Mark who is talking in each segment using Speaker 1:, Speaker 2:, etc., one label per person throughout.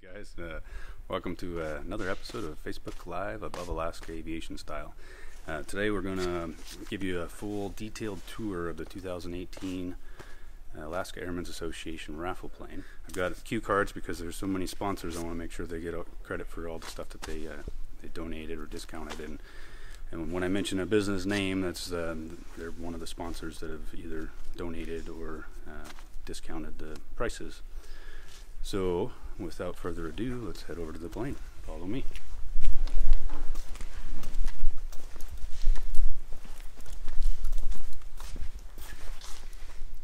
Speaker 1: Hey guys, welcome to another episode of Facebook Live Above Alaska Aviation Style. Today we're going to give you a full detailed tour of the 2018 Alaska Airmen's Association Raffle plane. I've got cue cards because there's so many sponsors. I want to make sure they get credit for all the stuff that they donated or discounted. And when I mention a business name, that's they're one of the sponsors that have either donated or discounted the prices. So, without further ado, let's head over to the plane. Follow me.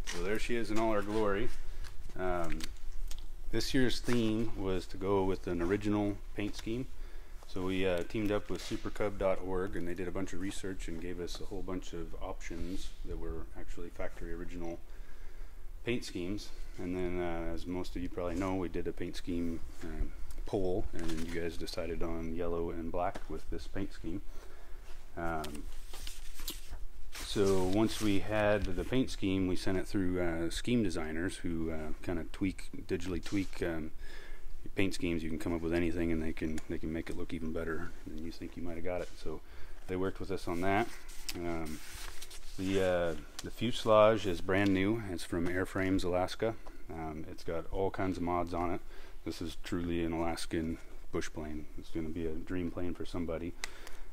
Speaker 1: So there she is in all her glory. This year's theme was to go with an original paint scheme. So we teamed up with supercub.org, and they did a bunch of research and gave us a whole bunch of options that were actually factory original paint schemes. And then as most of you probably know, we did a paint scheme poll, and you guys decided on yellow and black with this paint scheme. So once we had the paint scheme, we sent it through scheme designers who kind of digitally tweak paint schemes. You can come up with anything, and they can make it look even better than you think you might have got it. So they worked with us on that. The fuselage is brand new. It's from Airframes, Alaska. It's got all kinds of mods on it. This is truly an Alaskan bush plane. It's going to be a dream plane for somebody.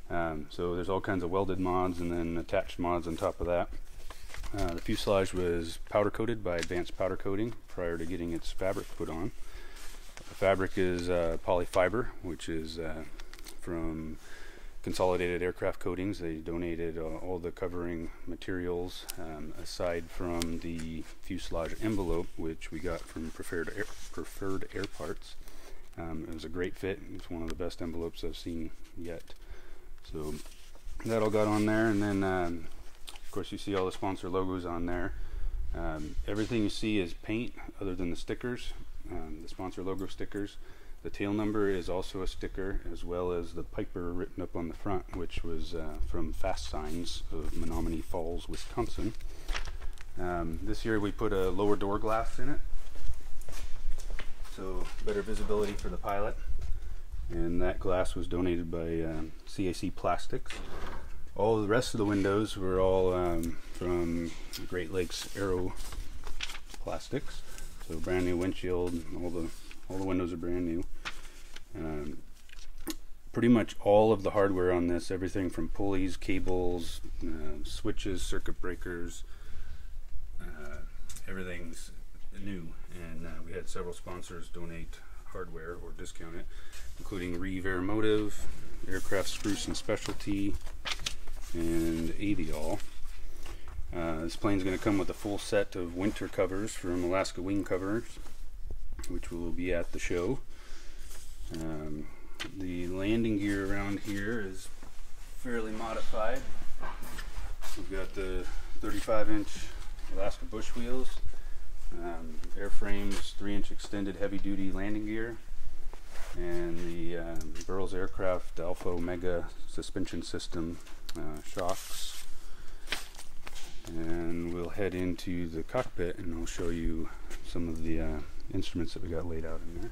Speaker 1: So there's all kinds of welded mods and then attached mods on top of that. The fuselage was powder coated by Advanced Powder Coating prior to getting its fabric put on. The fabric is polyfiber, which is from Consolidated Aircraft Coatings. They donated all the covering materials aside from the fuselage envelope, which we got from Preferred Air Parts. It was a great fit. It's one of the best envelopes I've seen yet. So that all got on there, and then of course you see all the sponsor logos on there. Everything you see is paint other than the stickers, the sponsor logo stickers. The tail number is also a sticker, as well as the Piper written up on the front, which was from FASTSIGNS of Menominee Falls, Wisconsin. This year we put a lower door glass in it, so better visibility for the pilot. And that glass was donated by CAC Plastics. All the rest of the windows were all from Great Lakes Aero Plastics. So brand new windshield, all the windows are brand new. Pretty much all of the hardware on this, everything from pulleys, cables, switches, circuit breakers, everything's new. And we had several sponsors donate hardware or discount it, including Reeve Aeromotive, Aircraft Spruce and Specialty, and Aviol. This plane's going to come with a full set of winter covers from Alaska Wing Covers, which will be at the show. The landing gear around here is fairly modified. We've got the 35-inch Alaska bush wheels, Airframes 3-inch extended heavy-duty landing gear, and the Burroughs Aircraft Alpha Omega suspension system shocks. And we'll head into the cockpit, and I'll show you some of the instruments that we got laid out in there.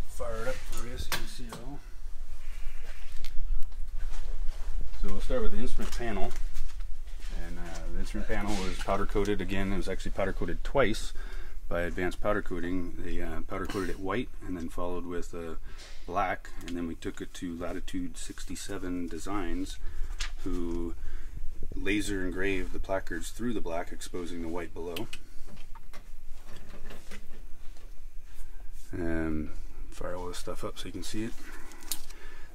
Speaker 1: Fire it up for you so you can see it all. So we'll start with the instrument panel. And the instrument panel was powder coated. Again, it was actually powder coated twice by Advanced Powder Coating. They powder coated it white and then followed with black, and then we took it to Latitude 67 Designs, who laser engraved the placards through the black, exposing the white below. And fire all this stuff up so you can see it.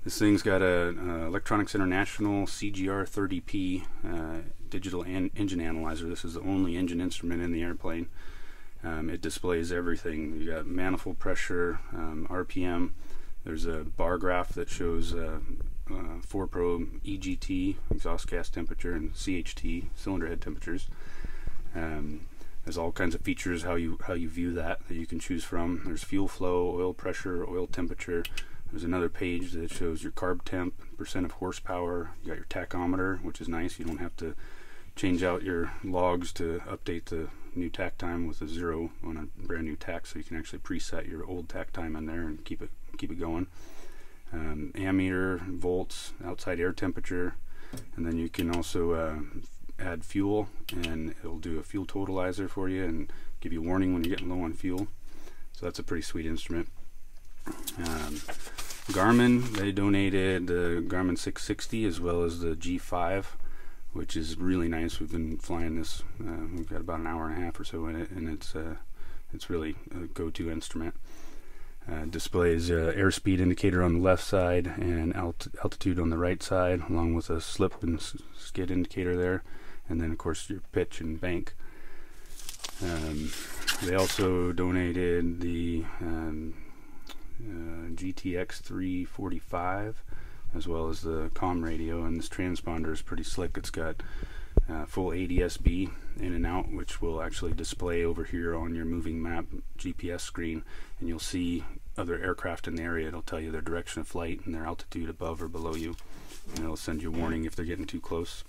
Speaker 1: This thing's got a Electronics International CGR 30P digital engine analyzer. This is the only engine instrument in the airplane. It displays everything. You got manifold pressure, RPM. There's a bar graph that shows 4-probe EGT, exhaust gas temperature, and CHT, cylinder head temperatures. There's all kinds of features how you view that you can choose from. There's fuel flow, oil pressure, oil temperature. There's another page that shows your carb temp, percent of horsepower. You got your tachometer, which is nice. You don't have to change out your logs to update the new tack time with a 0 on a brand new tack, so you can actually preset your old tack time in there and keep it going. Ammeter, volts, outside air temperature, and then you can also add fuel, and it'll do a fuel totalizer for you and give you a warning when you're getting low on fuel. So that's a pretty sweet instrument. GARMIN, they donated the GARMIN 660 as well as the G5, which is really nice. We've been flying this, we've got about an hour and a half or so in it, and it's really a go-to instrument. Displays airspeed indicator on the left side and altitude on the right side, along with a slip and skid indicator there, and then of course your pitch and bank. They also donated the GTX 345 as well as the comm radio, and this transponder is pretty slick. It's got full ADS-B in and out, which will actually display over here on your moving map GPS screen, and you'll see other aircraft in the area. It'll tell you their direction of flight and their altitude above or below you, and it'll send you a warning if they're getting too close.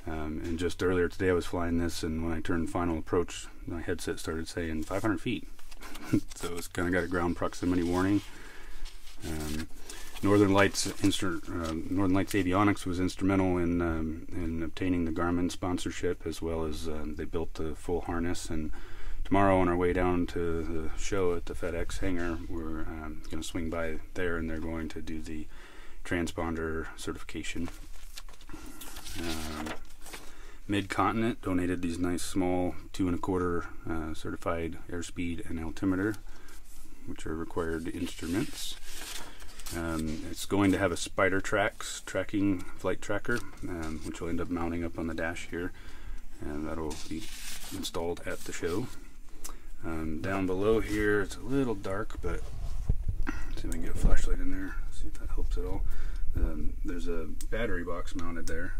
Speaker 1: And just earlier today I was flying this, and when I turned final approach, my headset started saying 500 feet. So it's kind of got a ground proximity warning. Northern Lights Avionics was instrumental in obtaining the GARMIN sponsorship, as well as they built the full harness. And tomorrow on our way down to the show at the FedEx hangar, we're going to swing by there, and they're going to do the transponder certification. Mid-Continent donated these nice small 2 1/4 certified airspeed and altimeter, which are required instruments. It's going to have a spider tracking flight tracker, which will end up mounting up on the dash here, and that'll be installed at the show. Down below here, it's a little dark, but see if I can get a flashlight in there, see if that helps at all. There's a battery box mounted there.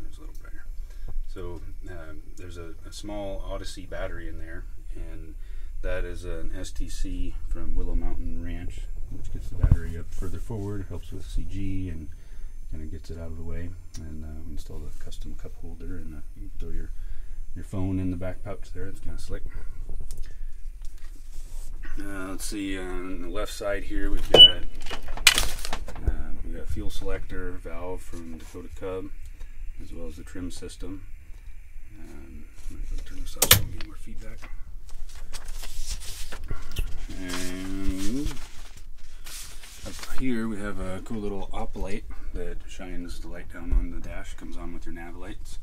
Speaker 1: There's a little brighter. So there's a small ODYSSEY battery in there, and that is an STC from Willow Mountain Ranch, which gets the battery up further forward, helps with CG, and kind of gets it out of the way. And we installed a custom cup holder, and you can throw your phone in the back pouch there. It's kind of slick. Let's see, on the left side here we've got fuel selector valve from Dakota Cub, as well as the trim system. I'm going to turn this off so I can get more feedback. And up here we have a cool little op light that shines the light down on the dash, comes on with your nav lights.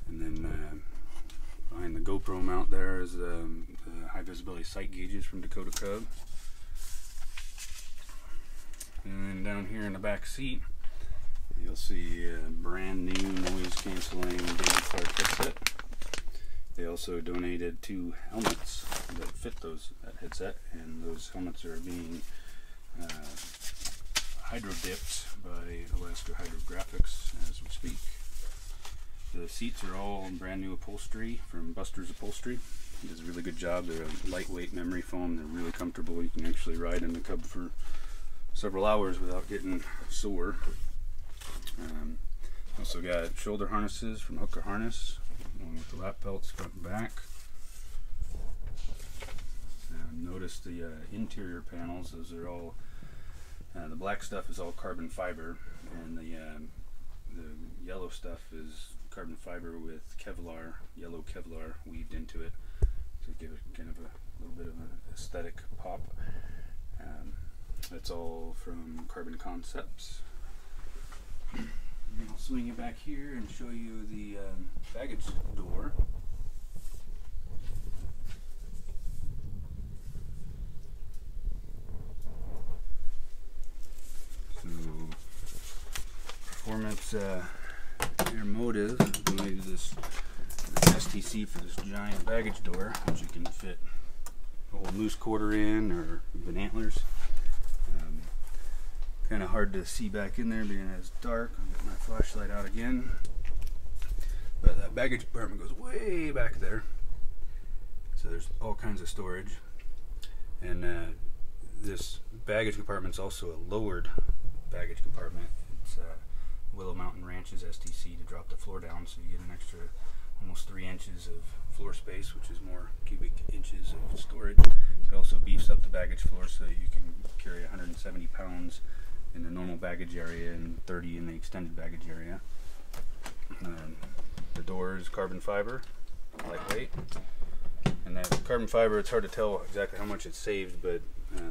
Speaker 1: And then behind the GoPro mount there is the high visibility sight gauges from Dakota Cub. And then down here in the back seat you'll see a brand new noise cancelling David Clark headset. They also donated 2 helmets that fit that headset, and those helmets are being hydro dipped by Alaska Hydrographics as we speak. The seats are all brand new upholstery from Buster's Upholstery. It does a really good job. They're a lightweight memory foam. They're really comfortable. You can actually ride in the Cub for several hours without getting sore. Also got shoulder harnesses from Hooker Harness, along with the lap belts front and back. Notice the interior panels. Those are all, the black stuff is all carbon fiber, and the yellow stuff is carbon fiber with Kevlar, yellow Kevlar weaved into it to give it kind of a little bit of an aesthetic pop. That's all from Carbon Concepts. I'll swing you back here and show you the baggage door. So, Performance Airmotive donated this STC for this giant baggage door, which you can fit a whole moose quarter in, or even antlers. Kind of hard to see back in there being it's dark. I'll get my flashlight out again. But that baggage compartment goes way back there. So there's all kinds of storage. And this baggage compartment is also a lowered baggage compartment. It's Willow Mountain Ranch's STC to drop the floor down, so you get an extra almost 3 inches of floor space, which is more cubic inches of storage. It also beefs up the baggage floor so you can carry 170 pounds in the normal baggage area and 30 in the extended baggage area. The door is carbon fiber, lightweight. And that carbon fiber, it's hard to tell exactly how much it saved, but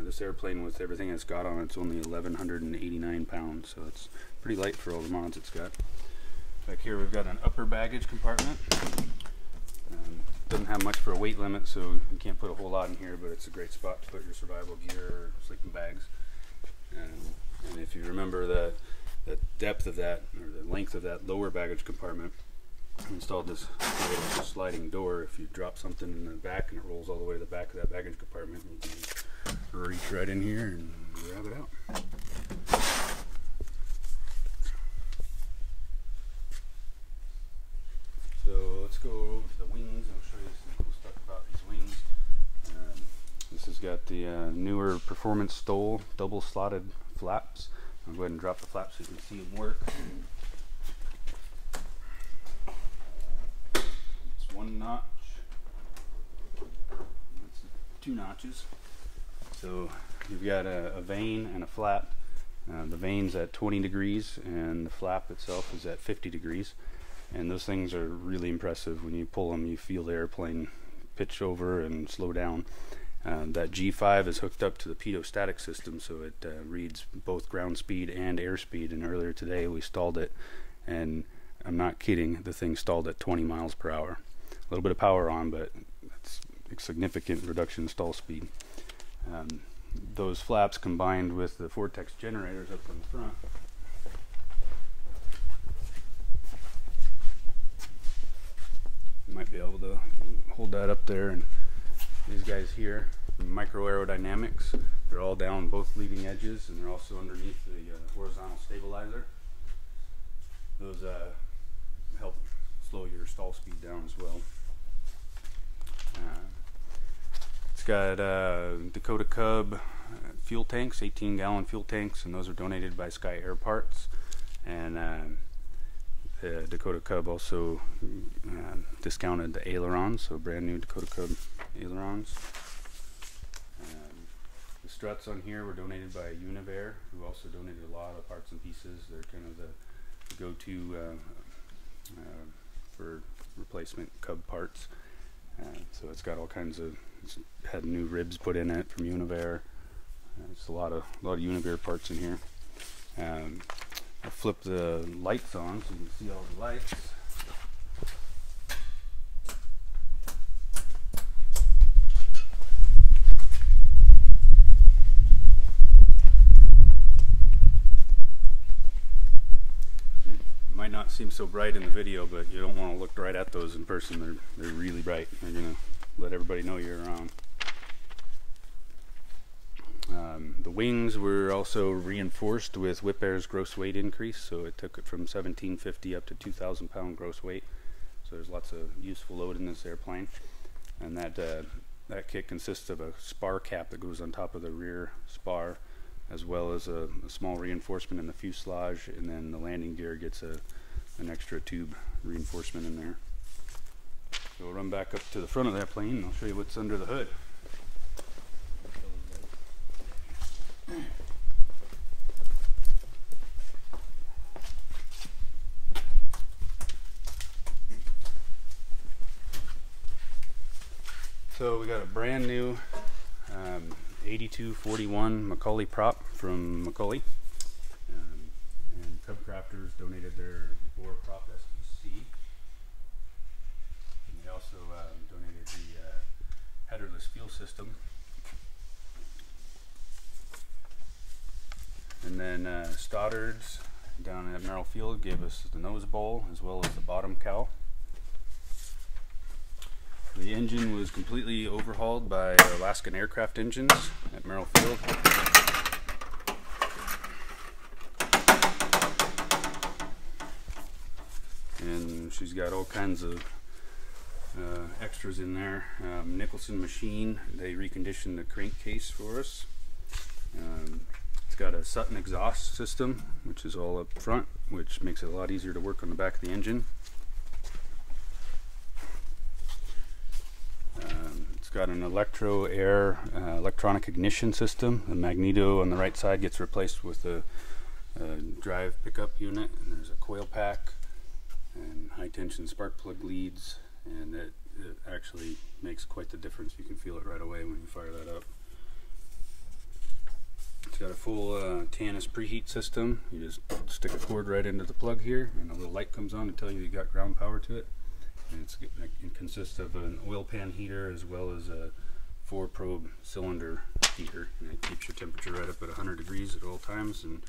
Speaker 1: this airplane with everything it's got on it's only 1,189 pounds, so it's pretty light for all the mods it's got. Back here we've got an upper baggage compartment. Doesn't have much for a weight limit, so you can't put a whole lot in here, but it's a great spot to put your survival gear or sleeping bags. And if you remember the depth of that, or the length of that lower baggage compartment, I installed this little sliding door. If you drop something in the back and it rolls all the way to the back of that baggage compartment, you can reach right in here and grab it out. So let's go over to the wings. I'll show you some cool stuff about these wings. This has got the newer Performance Stole double slotted flaps. I'll go ahead and drop the flaps so you can see them work. It's 1 notch. That's 2 notches. So you've got a vane and a flap. The vane's at 20 degrees and the flap itself is at 50 degrees. And those things are really impressive. When you pull them, you feel the airplane pitch over and slow down. That G5 is hooked up to the pitot-static system, so it reads both ground speed and airspeed. And earlier today we stalled it, and I'm not kidding, the thing stalled at 20 miles per hour. A little bit of power on, but it's a significant reduction in stall speed. Those flaps combined with the Vortex generators up in the front, you might be able to hold that up there, and these guys here, Micro Aerodynamics, they're all down both leading edges, and they're also underneath the horizontal stabilizer. Those help slow your stall speed down as well. It's got Dakota Cub fuel tanks, 18-gallon fuel tanks, and those are donated by Sky Air Parts. And the Dakota Cub also discounted the ailerons, so brand new Dakota Cub ailerons. The struts on here were donated by Univair, who also donated a lot of parts and pieces. They're kind of the go-to for replacement Cub parts. So it's got all kinds of, it's had new ribs put in it from Univair. It's a lot of Univair parts in here. I'll flip the lights on so you can see all the lights. Might not seem so bright in the video, but you don't want to look right at those in person. They're really bright. They're gonna let everybody know you're around. The wings were also reinforced with Whip-Air's gross weight increase, so it took it from 1,750 up to 2,000 pound gross weight. So there's lots of useful load in this airplane. And that kit consists of a spar cap that goes on top of the rear spar, as well as a small reinforcement in the fuselage, and then the landing gear gets an extra tube reinforcement in there. So we'll run back up to the front of that plane and I'll show you what's under the hood. So we got a brand new 8241 Macaulay prop from Macaulay, and CUBCRAFTERS donated their bore prop STC, and they also donated the headerless fuel system. And then Stoddard's down at Merrill Field gave us the nose bowl as well as the bottom cowl. The engine was completely overhauled by Alaskan Aircraft Engines at Merrill Field. And she's got all kinds of extras in there. Nicholson Machine, they reconditioned the crankcase for us. It's got a Sutton exhaust system, which is all up front, which makes it a lot easier to work on the back of the engine. It's got an electronic ignition system. The magneto on the right side gets replaced with a drive pickup unit, and there's a coil pack and high tension spark plug leads, and it actually makes quite the difference. You can feel it right away when you fire that up. It's got a full Tannis preheat system. You just stick a cord right into the plug here, and a little light comes on to tell you got ground power to it. And it consists of an oil pan heater as well as a 4-probe cylinder heater, and it keeps your temperature right up at 100 degrees at all times, and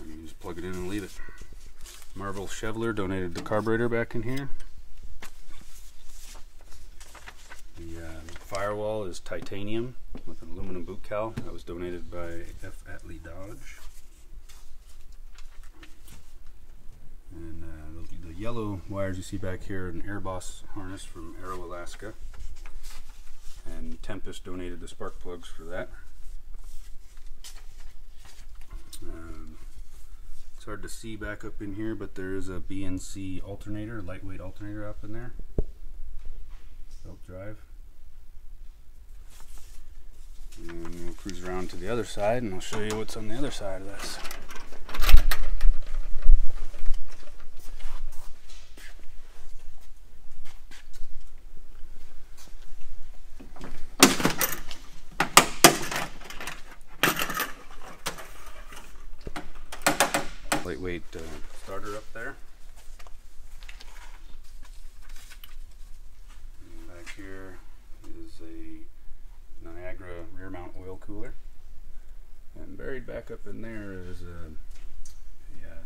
Speaker 1: you just plug it in and leave it. Marvel Chevler donated the carburetor back in here. The firewall is titanium with an aluminum boot cowl. That was donated by F. Atlee Dodge. And the yellow wires you see back here are an Airboss harness from Aero, Alaska. And Tempest donated the spark plugs for that. It's hard to see back up in here, but there is a BNC alternator, a lightweight alternator up in there. Belt drive. And we'll cruise around to the other side and I'll show you what's on the other side of this. Lightweight starter up there. And back here is a Niagara rear mount oil cooler. And buried back up in there is a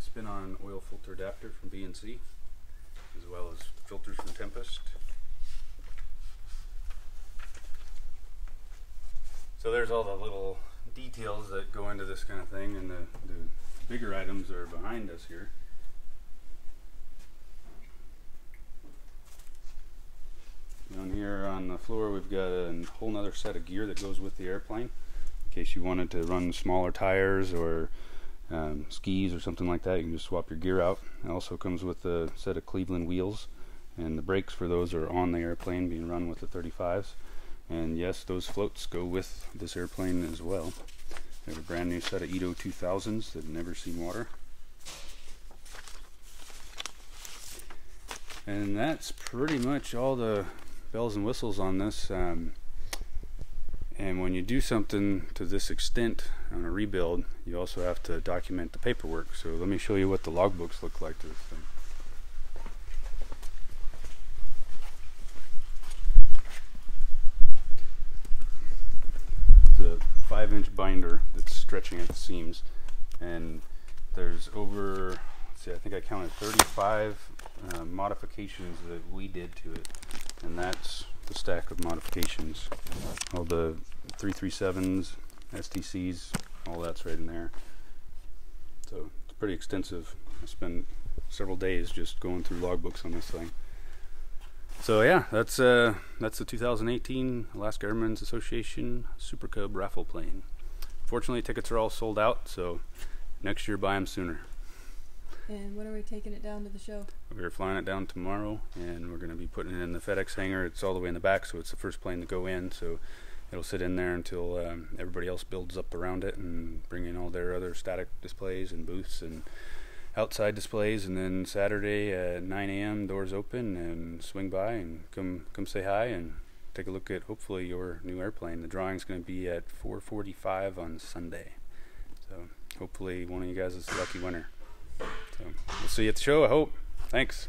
Speaker 1: spin-on oil filter adapter from BNC, as well as filters from Tempest. So there's all the little details that go into this kind of thing, and the bigger items are behind us here. Down here on the floor we've got a whole nother set of gear that goes with the airplane, in case you wanted to run smaller tires or skis or something like that. You can just swap your gear out. It also comes with a set of Cleveland wheels, and the brakes for those are on the airplane, being run with the 35s. And yes, those floats go with this airplane as well. We have a brand new set of Edo 2000s that have never seen water. And that's pretty much all the bells and whistles on this. And when you do something to this extent on a rebuild, you also have to document the paperwork. So let me show you what the logbooks look like to this thing. It's a 5-inch binder that's stretching at the seams, and there's over, let's see, I think I counted 35 modifications that we did to it, and that's the stack of modifications. All the 337s, STCs, all that's right in there. So it's pretty extensive. I spent several days just going through logbooks on this thing. So yeah, that's the 2018 Alaska Airmen's Association Super Cub raffle plane. Fortunately, tickets are all sold out, so next year buy them sooner.
Speaker 2: And when are we taking it down to the show?
Speaker 1: We're flying it down tomorrow, and we're going to be putting it in the FedEx hangar. It's all the way in the back, so it's the first plane to go in, so it'll sit in there until everybody else builds up around it and bring in all their other static displays and booths and outside displays. And then Saturday at 9 a.m. doors open, and swing by and come say hi and take a look at hopefully your new airplane. The drawing's going to be at 4:45 on Sunday, so hopefully one of you guys is the lucky winner. So we'll see you at the show, I hope. Thanks.